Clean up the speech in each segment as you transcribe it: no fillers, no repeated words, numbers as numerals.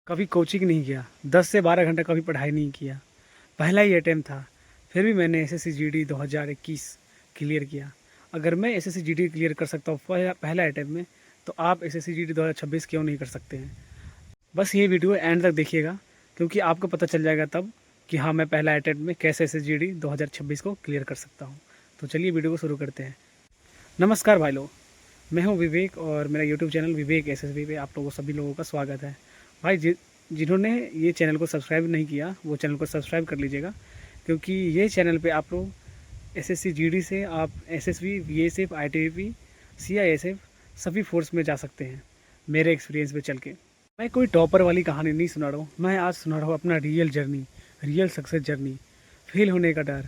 कभी कोचिंग नहीं किया, 10 से 12 घंटा कभी पढ़ाई नहीं किया। पहला ही अटेम्प्ट था, फिर भी मैंने एसएससी जीडी 2021 क्लियर किया। अगर मैं एसएससी जीडी क्लियर कर सकता हूँ पहला अटेम्प्ट में, तो आप एसएससी जीडी 2026 क्यों नहीं कर सकते हैं। बस ये वीडियो एंड तक देखिएगा, क्योंकि आपको पता चल जाएगा तब कि हाँ, मैं पहला अटेम्प्ट में कैसे एसएससी जीडी 2026 को क्लियर कर सकता हूँ। तो चलिए वीडियो को शुरू करते हैं। नमस्कार भाई लोग, मैं हूं विवेक और मेरा यूट्यूब चैनल विवेक एसएसबी पे आप लोगों सभी लोगों का स्वागत है। भाई जिन्होंने ये चैनल को सब्सक्राइब नहीं किया वो चैनल को सब्सक्राइब कर लीजिएगा, क्योंकि ये चैनल पे आप लोग एसएससी जीडी से आप एसएसबी, बीएसएफ, आईटीबीपी, सीआईएसएफ सभी फोर्स में जा सकते हैं मेरे एक्सपीरियंस पे चल के। मैं कोई टॉपर वाली कहानी नहीं सुना रहा हूँ, मैं आज सुना रहा हूँ अपना real journey, real success journey. Fail होने का डर,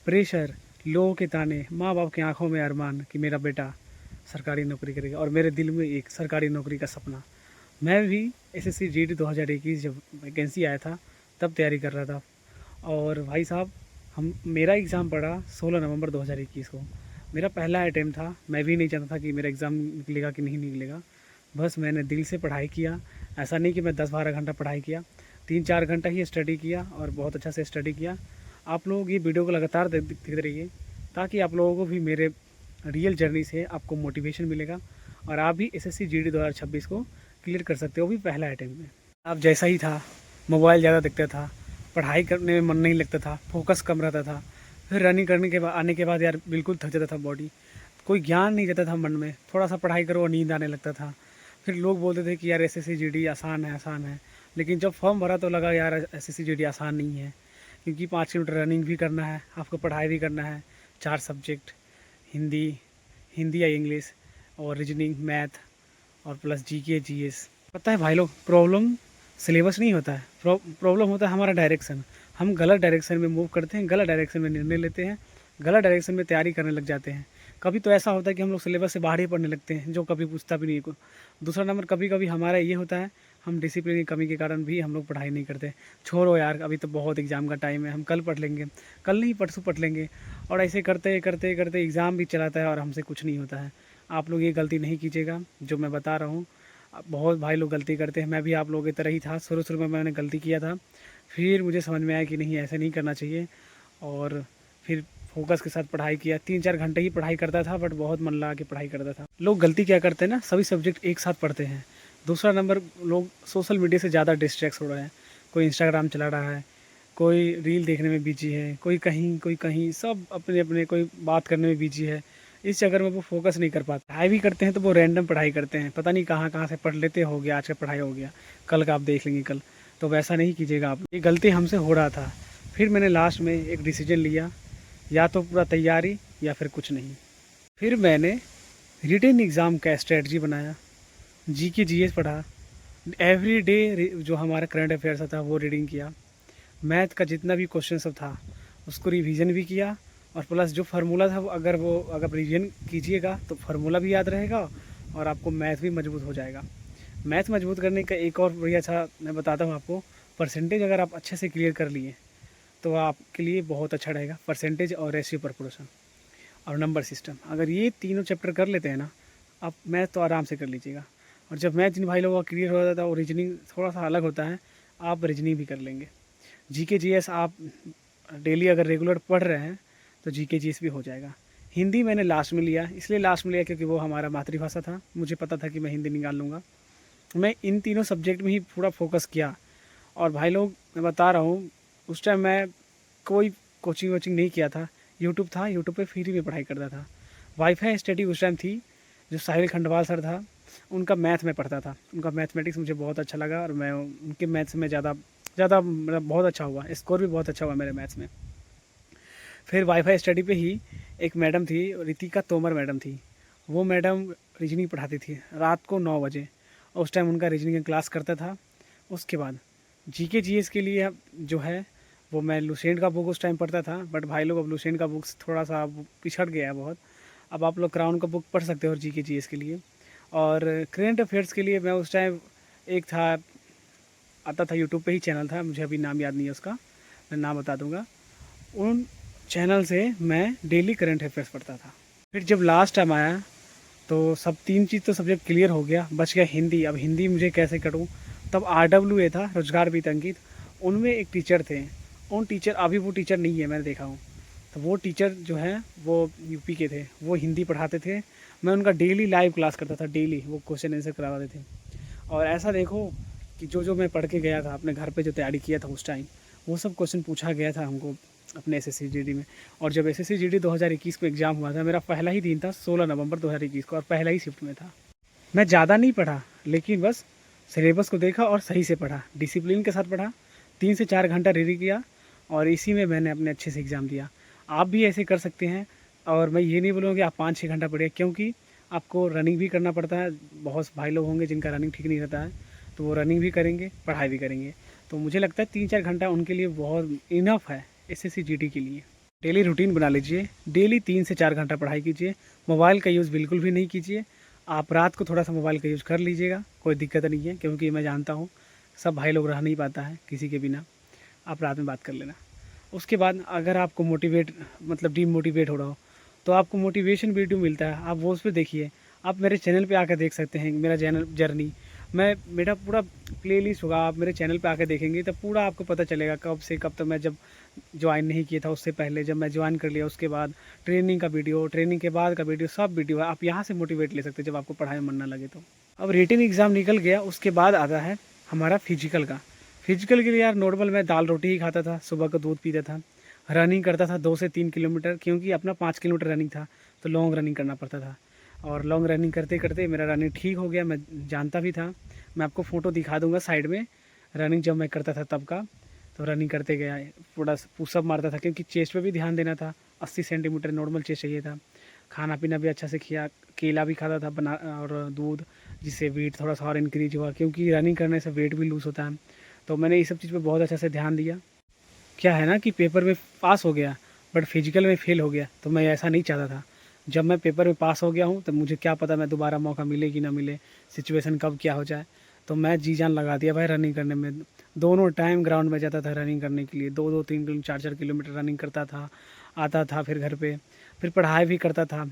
प्रेशर, लोगों के ताने, माँ बाप की आंखों में अरमान कि मेरा बेटा सरकारी नौकरी करेगा, और मेरे दिल में एक सरकारी नौकरी का सपना। मैं भी एसएससी जीडी 2021 जब वैकेंसी आया था तब तैयारी कर रहा था। और भाई साहब, हम मेरा एग्ज़ाम पड़ा 16 नवंबर 2021 को। मेरा पहला अटैम्प्ट था। मैं भी नहीं चाहता था कि मेरा एग्ज़ाम निकलेगा कि नहीं निकलेगा। बस मैंने दिल से पढ़ाई किया। ऐसा नहीं कि मैं 10-12 घंटा पढ़ाई किया, 3-4 घंटा ही स्टडी किया और बहुत अच्छा से स्टडी किया। आप लोग ये वीडियो को लगातार देखते रहिए, ताकि आप लोगों को भी मेरे रियल जर्नी से आपको मोटिवेशन मिलेगा और आप भी एसएससी जीडी 2026 को क्लियर कर सकते हो, भी पहला अटैम्प्ट में। आप जैसा ही था, मोबाइल ज़्यादा देखता था, पढ़ाई करने में मन नहीं लगता था, फोकस कम रहता था। फिर रनिंग करने के बाद आने के बाद यार बिल्कुल थक जाता था बॉडी, कोई ज्ञान नहीं रहता था मन में। थोड़ा सा पढ़ाई करो और नींद आने लगता था। फिर लोग बोलते थे कि यार एसएससी जीडी आसान है, आसान है। लेकिन जब फॉर्म भरा तो लगा यार एसएससी जीडी आसान नहीं है, क्योंकि 5 किलोमीटर रनिंग भी करना है, आपको पढ़ाई भी करना है, 4 सब्जेक्ट, हिंदी हिंदी या इंग्लिश और रीजनिंग, मैथ और प्लस जीके जीएस। पता है भाई लोग, प्रॉब्लम सिलेबस नहीं होता है, प्रॉब्लम होता है हमारा डायरेक्शन। हम गलत डायरेक्शन में मूव करते हैं, गलत डायरेक्शन में निर्णय लेते हैं, गलत डायरेक्शन में तैयारी करने लग जाते हैं। कभी तो ऐसा होता है कि हम लोग सिलेबस से बाहर ही पढ़ने लगते हैं, जो कभी पूछता भी नहीं को। दूसरा नंबर, कभी कभी हमारा ये होता है, हम डिसिप्लिन की कमी के कारण भी हम लोग पढ़ाई नहीं करते। छोड़ो यार, अभी तो बहुत एग्ज़ाम का टाइम है, हम कल पढ़ लेंगे, कल नहीं परसों पढ़ लेंगे। और ऐसे करते करते करते एग्ज़ाम भी चलाता है और हमसे कुछ नहीं होता है। आप लोग ये गलती नहीं कीजिएगा जो मैं बता रहा हूँ। बहुत भाई लोग गलती करते हैं, मैं भी आप लोगों की तरह ही था। शुरू में मैंने गलती किया था, फिर मुझे समझ में आया कि नहीं, ऐसा नहीं करना चाहिए। और फिर फोकस के साथ पढ़ाई किया। 3-4 घंटे ही पढ़ाई करता था, बट बहुत मन लगा के पढ़ाई करता था। लोग गलती क्या करते हैं ना, सभी सब्जेक्ट एक साथ पढ़ते हैं। दूसरा नंबर, लोग सोशल मीडिया से ज़्यादा डिस्ट्रैक्ट हो रहे हैं। कोई इंस्टाग्राम चला रहा है, कोई रील देखने में बिजी है, कोई कहीं, सब अपने अपने कोई बात करने में बिजी है। इस चक्कर में वो फोकस नहीं कर पाते। पढ़ाई भी करते हैं तो वो रैंडम पढ़ाई करते हैं, पता नहीं कहाँ कहाँ से पढ़ लेते, हो गया आज का पढ़ाई हो गया, कल का आप देख लेंगे कल। तो वैसा नहीं कीजिएगा आप, ये गलती हमसे हो रहा था। फिर मैंने लास्ट में एक डिसीजन लिया, या तो पूरा तैयारी या फिर कुछ नहीं। फिर मैंने रिटन एग्ज़ाम का स्ट्रेटजी बनाया, जीके जीएस पढ़ा, एवरी डे जो हमारा करंट अफेयर्स था वो रीडिंग किया, मैथ का जितना भी क्वेश्चन सब था उसको रिवीजन भी किया। और प्लस जो फार्मूला था, वो अगर रिवीजन कीजिएगा तो फार्मूला भी याद रहेगा और आपको मैथ भी मजबूत हो जाएगा। मैथ मजबूत करने का एक और बढ़िया अच्छा मैं बताता हूँ आपको, परसेंटेज अगर आप अच्छे से क्लियर कर लिए तो आपके लिए बहुत अच्छा रहेगा। परसेंटेज और रेशियो प्रोपोर्शन और नंबर सिस्टम, अगर ये तीनों चैप्टर कर लेते हैं ना, आप मैथ तो आराम से कर लीजिएगा। और जब मैथ जिन भाई लोगों का क्लियर हो जाता है और रीजनिंग थोड़ा सा अलग होता है, आप रीजनिंग भी कर लेंगे। जीके जीएस आप डेली अगर रेगुलर पढ़ रहे हैं तो जीके जीएस भी हो जाएगा। हिंदी मैंने लास्ट में लिया, इसलिए लास्ट में लिया क्योंकि वो हमारा मातृभाषा था, मुझे पता था कि मैं हिंदी निकाल लूँगा। मैं इन तीनों सब्जेक्ट में ही पूरा फोकस किया। और भाई लोग, मैं बता रहा हूँ, उस टाइम मैं कोई कोचिंग वोचिंग नहीं किया था। यूट्यूब था, यूट्यूब पे फ्री में पढ़ाई करता था। वाईफाई स्टडी उस टाइम थी, जो साहिल खंडवाल सर था उनका मैथ में पढ़ता था। उनका मैथमेटिक्स मुझे बहुत अच्छा लगा और मैं उनके मैथ्स में ज़्यादा मतलब बहुत अच्छा हुआ, स्कोर भी बहुत अच्छा हुआ मेरे मैथ्स में। फिर वाईफाई स्टडी पे ही एक मैडम थी, रितिका तोमर मैडम थी। वो मैडम रीजनिंग पढ़ाती थी रात को 9 बजे, और उस टाइम उनका रीजनिंग का क्लास करता था। उसके बाद जीके जीएस के लिए जो है वो मैं लुसेंट का बुक उस टाइम पढ़ता था, बट भाई लोग अब लुसेंट का बुक्स थोड़ा सा पिछड़ गया है बहुत। अब आप लोग क्राउन का बुक पढ़ सकते हो जीके जीएस के लिए। और करेंट अफेयर्स के लिए मैं उस टाइम, एक था, आता था यूट्यूब पे ही चैनल था, मुझे अभी नाम याद नहीं है उसका, मैं नाम बता दूंगा। उन चैनल से मैं डेली करंट अफेयर्स पढ़ता था। फिर जब लास्ट टाइम आया तो सब 3 चीज़ तो सब्जेक्ट क्लियर हो गया, बच गया हिंदी। अब हिंदी मुझे कैसे करूँ, तब RWA था, रोजगार वित्त अंकित, उनमें एक टीचर थे। उन टीचर, अभी वो टीचर नहीं है, मैंने देखा हूँ। तो वो टीचर जो हैं वो यूपी के थे, वो हिंदी पढ़ाते थे। मैं उनका डेली लाइव क्लास करता था, डेली वो क्वेश्चन आंसर करवाते थे। और ऐसा देखो कि जो जो मैं पढ़ के गया था अपने घर पे, जो तैयारी किया था उस टाइम, वो सब क्वेश्चन पूछा गया था हमको अपने SSC GD में। और जब SSC GD 2021 को एग्ज़ाम हुआ था, मेरा पहला ही दिन था 16 नवंबर 2021 को, और पहला ही शिफ्ट में था। मैं ज़्यादा नहीं पढ़ा, लेकिन बस सिलेबस को देखा और सही से पढ़ा, डिसिप्लिन के साथ पढ़ा, 3 से 4 घंटा रीडिंग किया, और इसी में मैंने अपने अच्छे से एग्ज़ाम दिया। आप भी ऐसे कर सकते हैं। और मैं ये नहीं बोलूँगा कि आप 5-6 घंटा पढ़िए, क्योंकि आपको रनिंग भी करना पड़ता है। बहुत भाई लोग होंगे जिनका रनिंग ठीक नहीं रहता है, तो वो रनिंग भी करेंगे, पढ़ाई भी करेंगे। तो मुझे लगता है 3-4 घंटा उनके लिए बहुत इनफ है SSC GD के लिए। डेली रूटीन बना लीजिए, डेली 3 से 4 घंटा पढ़ाई कीजिए। मोबाइल का यूज़ बिल्कुल भी नहीं कीजिए। आप रात को थोड़ा सा मोबाइल का यूज़ कर लीजिएगा, कोई दिक्कत नहीं है, क्योंकि मैं जानता हूँ सब भाई लोग रह नहीं पाता है किसी के बिना। आप रात में बात कर लेना। उसके बाद अगर आपको मोटिवेट, मतलब डीमोटिवेट हो रहा हो, तो आपको मोटिवेशन वीडियो मिलता है, आप वो उस पर देखिए। आप मेरे चैनल पे आकर देख सकते हैं मेरा चैनल जर्नी। मेरा पूरा प्लेलिस्ट होगा, आप मेरे चैनल पे आकर देखेंगे तब पूरा आपको पता चलेगा कब से कब तक। मैं जब ज्वाइन नहीं किया था उससे पहले, जब मैं ज्वाइन कर लिया उसके बाद, ट्रेनिंग का वीडियो, ट्रेनिंग के बाद का वीडियो, सब वीडियो है। आप यहाँ से मोटिवेट ले सकते हैं जब आपको पढ़ाई में मन ना लगे तो। अब रिटन एग्ज़ाम निकल गया, उसके बाद आता है हमारा फिजिकल का। फिजिकल के लिए यार नॉर्मल मैं दाल रोटी ही खाता था, सुबह का दूध पीता था, रनिंग करता था 2 से 3 किलोमीटर, क्योंकि अपना 5 किलोमीटर रनिंग था तो लॉन्ग रनिंग करना पड़ता था। और लॉन्ग रनिंग करते करते मेरा रनिंग ठीक हो गया, मैं जानता भी था। मैं आपको फ़ोटो दिखा दूंगा साइड में, रनिंग जब मैं करता था तब का। तो रनिंग करते गया, थोड़ा पुशअप मारता था, क्योंकि चेस्ट पे भी ध्यान देना था। 80 सेंटीमीटर नॉर्मल चेस्ट चाहिए था। खाना पीना भी अच्छा से किया, केला भी खाता था बना, और दूध, जिससे वेट थोड़ा सा और इंक्रीज हुआ, क्योंकि रनिंग करने से वेट भी लूज़ होता है। तो मैंने ये सब चीज़ पे बहुत अच्छा से ध्यान दिया। क्या है ना कि पेपर में पास हो गया, बट फिजिकल में फ़ेल हो गया, तो मैं ऐसा नहीं चाहता था। जब मैं पेपर में पास हो गया हूँ, तब मुझे क्या पता मैं दोबारा मौका मिले कि ना मिले, सिचुएशन कब क्या हो जाए। तो मैं जी जान लगा दिया भाई रनिंग करने में। दोनों टाइम ग्राउंड में जाता था रनिंग करने के लिए, 2-2, 3 किलो, 4-4 किलोमीटर रनिंग करता था, आता था फिर घर पे, फिर पढ़ाई भी करता था।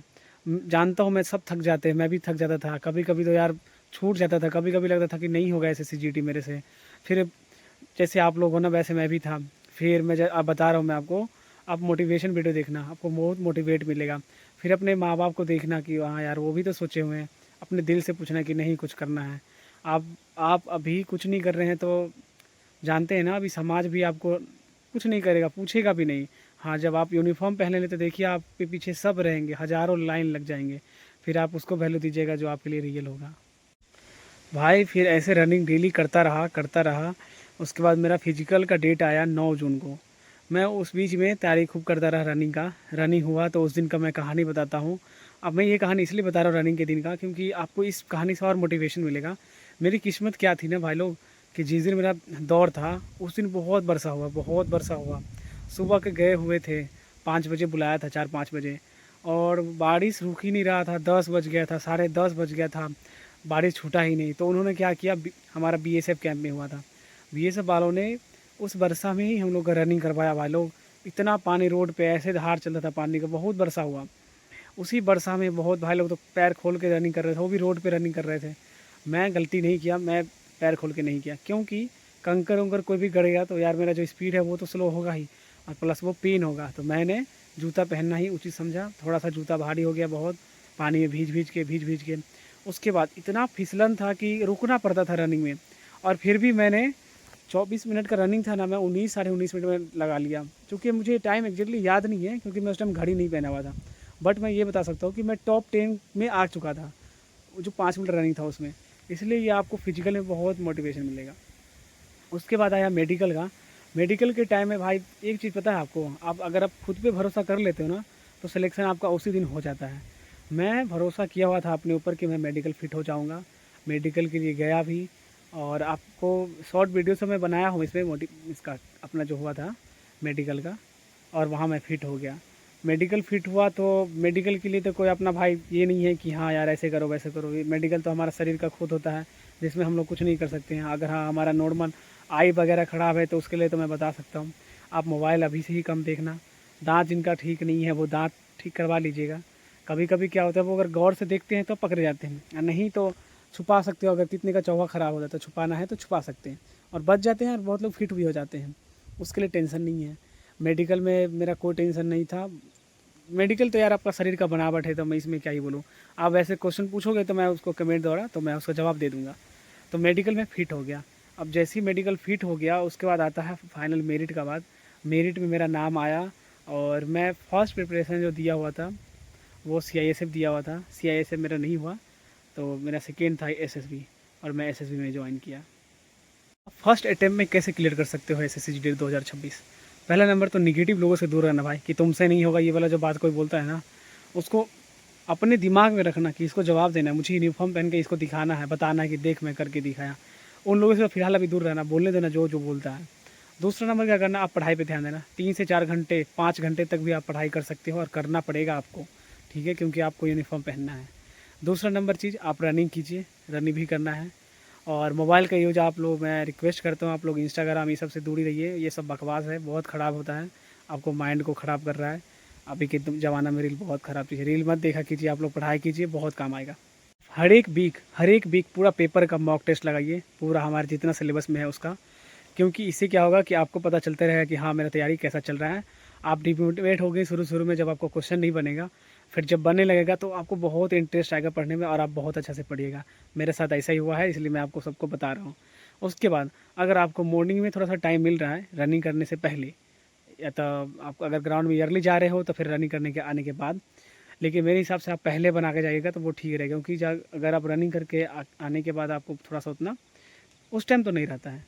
जानता हूँ मैं सब थक जाते हैं, मैं भी थक जाता था। कभी कभी तो यार छूट जाता था, कभी कभी लगता था कि नहीं होगा SSC GD मेरे से। फिर जैसे आप लोग हो ना, वैसे मैं भी था। फिर आप बता रहा हूँ मैं आपको, आप मोटिवेशन वीडियो देखना, आपको बहुत मोटिवेट मिलेगा। फिर अपने माँ बाप को देखना कि हाँ यार वो भी तो सोचे हुए हैं। अपने दिल से पूछना कि नहीं कुछ करना है। आप आप अभी कुछ नहीं कर रहे हैं तो जानते हैं ना, अभी समाज भी आपको कुछ नहीं करेगा, पूछेगा भी नहीं। हाँ, जब आप यूनिफॉर्म पहन लेते तो देखिए आपके पीछे सब रहेंगे, हज़ारों लाइन लग जाएंगे। फिर आप उसको वैल्यू दीजिएगा जो आपके लिए रियल होगा। भाई फिर ऐसे रनिंग डेली करता रहा करता रहा। उसके बाद मेरा फिजिकल का डेट आया 9 जून को। मैं उस बीच में तैयारी खूब करता रहा रनिंग का। रनिंग हुआ तो उस दिन का मैं कहानी बताता हूँ। अब मैं ये कहानी इसलिए बता रहा हूँ रनिंग के दिन का, क्योंकि आपको इस कहानी से और मोटिवेशन मिलेगा। मेरी किस्मत क्या थी ना भाई लोग, कि जिस दिन मेरा दौड़ था उस दिन बहुत बरसा हुआ, बहुत बरसा हुआ। सुबह के गए हुए थे, 5 बजे बुलाया था, 4-5 बजे, और बारिश रुक ही नहीं रहा था। 10 बज गया था, 10:30 बज गया था, बारिश छूटा ही नहीं। तो उन्होंने क्या किया, हमारा BSF कैंप में हुआ था, BSF वालों ने उस वर्षा में ही हम लोग का रनिंग करवाया भाई लोग। इतना पानी रोड पे ऐसे धार चलता था पानी का, बहुत वर्षा हुआ। उसी वर्षा में बहुत भाई लोग तो पैर खोल के रनिंग कर रहे थे, वो भी रोड पे रनिंग कर रहे थे। मैं गलती नहीं किया, मैं पैर खोल के नहीं किया, क्योंकि कंकर उंकर कोई भी गड़ेगा तो यार मेरा जो स्पीड है वो तो स्लो होगा ही, और प्लस वो पेन होगा। तो मैंने जूता पहनना ही उचित समझा। थोड़ा सा जूता भारी हो गया बहुत, पानी में भीज भीज के। उसके बाद इतना फिसलन था कि रुकना पड़ता था रनिंग में। और फिर भी मैंने 24 मिनट का रनिंग था ना, मैं 19 साढ़े 19 मिनट में लगा लिया। चूँकि मुझे टाइम एग्जैक्टली याद नहीं है, क्योंकि मैं उस टाइम घड़ी नहीं पहना हुआ था। बट मैं ये बता सकता हूँ कि मैं टॉप 10 में आ चुका था, जो 5 मिनट रनिंग था उसमें। इसलिए ये आपको फिजिकल में बहुत मोटिवेशन मिलेगा। उसके बाद आया मेडिकल का। मेडिकल के टाइम में भाई एक चीज़ पता है आपको, आप अगर आप खुद पे भरोसा कर लेते हो ना, तो सिलेक्शन आपका उसी दिन हो जाता है। मैं भरोसा किया हुआ था अपने ऊपर कि मैं मेडिकल फ़िट हो जाऊंगा। मेडिकल के लिए गया भी, और आपको शॉर्ट वीडियो से मैं बनाया हूँ इसमें इसका अपना जो हुआ था मेडिकल का, और वहाँ मैं फ़िट हो गया। मेडिकल फ़िट हुआ तो मेडिकल के लिए तो कोई अपना भाई ये नहीं है कि हाँ यार ऐसे करो वैसे करो। ये मेडिकल तो हमारा शरीर का खुद होता है, जिसमें हम लोग कुछ नहीं कर सकते हैं। अगर हाँ हमारा नॉर्मल आई वगैरह ख़राब है तो उसके लिए तो मैं बता सकता हूँ, आप मोबाइल अभी से ही कम देखना। दांत जिनका ठीक नहीं है वो दांत ठीक करवा लीजिएगा। कभी कभी क्या होता है, वो अगर गौर से देखते हैं तो पकड़े जाते हैं, और नहीं तो छुपा सकते हो, अगर कितने का चौवा ख़राब हो जाता है, छुपाना है तो छुपा सकते हैं और बच जाते हैं और बहुत लोग फिट भी हो जाते हैं, उसके लिए टेंशन नहीं है। मेडिकल में मेरा कोई टेंशन नहीं था। मेडिकल तो यार आपका शरीर का बनावट है, तो मैं इसमें क्या ही बोलूँ। आप ऐसे क्वेश्चन पूछोगे तो मैं उसको कमेंट द्वारा तो मैं उसका जवाब दे दूँगा। तो मेडिकल में फ़िट हो गया। अब जैसे ही मेडिकल फ़िट हो गया उसके बाद आता है फाइनल मेरिट का बाद। मेरिट में मेरा नाम आया और मैं फर्स्ट प्रिपरेशन जो दिया हुआ था वो सीआईएसएफ दिया हुआ था। सीआईएसएफ मेरा नहीं हुआ, तो मेरा सेकेंड था एसएसबी और मैं एसएसबी में ज्वाइन किया। फर्स्ट अटेम्प्ट में कैसे क्लियर कर सकते हो एसएससी जीडी 2026? पहला नंबर तो निगेटिव लोगों से दूर रहना भाई, कि तुमसे नहीं होगा, ये वाला जो बात कोई बोलता है ना, उसको अपने दिमाग में रखना कि इसको जवाब देना है, मुझे यूनिफॉर्म पहन के इसको दिखाना है, बताना है कि देख मैं करके दिखाया। उन लोगों से फिलहाल अभी दूर रहना, बोलने देना जो जो बोलता है। दूसरा नंबर क्या करना, आप पढ़ाई पे ध्यान देना। 3 से 4 घंटे 5 घंटे तक भी आप पढ़ाई कर सकते हो और करना पड़ेगा आपको, ठीक है, क्योंकि आपको यूनिफॉर्म पहनना है। दूसरा नंबर चीज़, आप रनिंग कीजिए, रनिंग भी करना है। और मोबाइल का यूज आप लोग, मैं रिक्वेस्ट करता हूँ आप लोग इंस्टाग्राम ये सब से दूर ही रहिए, ये सब बकवास है, बहुत ख़राब होता है, आपको माइंड को ख़राब कर रहा है। अभी के ज़माना में रील बहुत ख़राब चीज़ है, रील मत देखा कीजिए, आप लोग पढ़ाई कीजिए, बहुत काम आएगा। हर एक वीक पूरा पेपर का मॉक टेस्ट लगाइए, पूरा हमारे जितना सिलेबस में है उसका, क्योंकि इससे क्या होगा कि आपको पता चलता रहेगा कि हाँ मेरा तैयारी कैसा चल रहा है। आप डिमोटिवेट हो गए शुरू शुरू में, जब आपको क्वेश्चन नहीं बनेगा, फिर जब बनने लगेगा तो आपको बहुत इंटरेस्ट आएगा पढ़ने में और आप बहुत अच्छा से पढ़िएगा। मेरे साथ ऐसा ही हुआ है, इसलिए मैं आपको सबको बता रहा हूँ। उसके बाद अगर आपको मॉर्निंग में थोड़ा सा टाइम मिल रहा है रनिंग करने से पहले, या तो आप अगर ग्राउंड में ईयरली जा रहे हो तो फिर रनिंग करने के आने के बाद, लेकिन मेरे हिसाब से आप पहले बना के जाइएगा तो वो ठीक रहेगा, क्योंकि अगर आप रनिंग करके आने के बाद आपको थोड़ा सा उतना उस टाइम तो नहीं रहता है,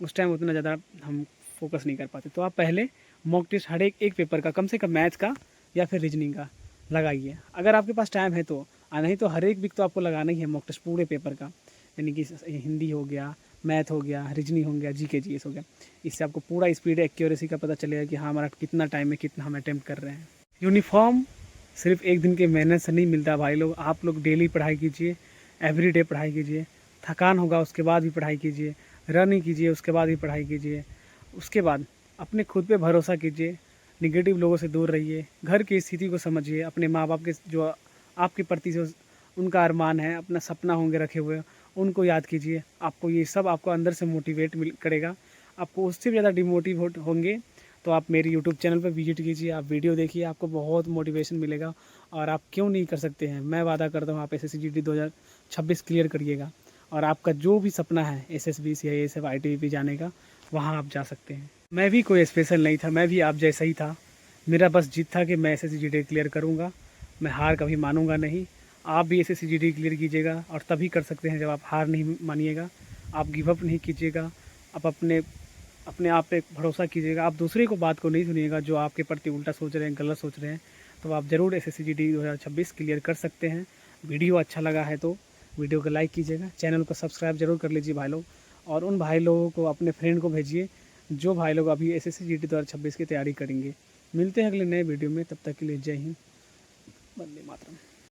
उस टाइम उतना ज़्यादा हम फोकस नहीं कर पाते। तो आप पहले मॉक टेस्ट हर एक पेपर का, कम से कम मैथ्स का या फिर रीजनिंग का लगाइए, अगर आपके पास टाइम है तो। नहीं तो हर एक वीक तो आपको लगाना ही है मॉक टेस्ट पूरे पेपर का, यानी कि हिंदी हो गया, मैथ हो गया, रीजनिंग हो गया, जीके जीएस हो गया। इससे आपको पूरा स्पीड एक्यूरेसी का पता चलेगा कि हाँ हमारा कितना टाइम है, कितना हम अटैम्प्ट कर रहे हैं। यूनिफॉर्म सिर्फ एक दिन के मेहनत से नहीं मिलता भाई लोग, आप लोग डेली पढ़ाई कीजिए, एवरीडे पढ़ाई कीजिए। थकान होगा उसके बाद भी पढ़ाई कीजिए, रनिंग कीजिए उसके बाद भी पढ़ाई कीजिए। उसके बाद अपने खुद पे भरोसा कीजिए, निगेटिव लोगों से दूर रहिए, घर की स्थिति को समझिए, अपने माँ बाप के जो आपके प्रति जो उनका अरमान है, अपना सपना होंगे रखे हुए, उनको याद कीजिए। आपको ये सब आपको अंदर से मोटिवेट करेगा। आपको उससे भी ज़्यादा डिमोटिवेट होंगे तो आप मेरी यूट्यूब चैनल पर विजिट कीजिए, आप वीडियो देखिए, आपको बहुत मोटिवेशन मिलेगा और आप क्यों नहीं कर सकते हैं। मैं वादा करता हूँ आप एसएससी जीडी 2026 क्लियर करिएगा और आपका जो भी सपना है एसएसबी सीआईएसएफ आईटीबीपी जाने का, वहाँ आप जा सकते हैं। मैं भी कोई स्पेशल नहीं था, मैं भी आप जैसा ही था। मेरा बस जिद था कि मैं एसएससी जीडी क्लियर करूँगा, मैं हार कभी मानूंगा नहीं। आप भी एसएससी जीडी क्लियर कीजिएगा और तभी कर सकते हैं जब आप हार नहीं मानिएगा, आप गिव अप नहीं कीजिएगा, आप अपने आप पे भरोसा कीजिएगा, आप दूसरे को बात को नहीं सुनिएगा जो आपके प्रति उल्टा सोच रहे हैं, गलत सोच रहे हैं। तो आप ज़रूर एसएससी जीडी 2026 क्लियर कर सकते हैं। वीडियो अच्छा लगा है तो वीडियो को लाइक कीजिएगा, चैनल को सब्सक्राइब जरूर कर लीजिए भाई लोग, और उन भाई लोगों को अपने फ्रेंड को भेजिए जो भाई लोग अभी एसएससी जीडी 2026 की तैयारी करेंगे। मिलते हैं अगले नए वीडियो में, तब तक के लिए जय हिंद, वंदे मातरम।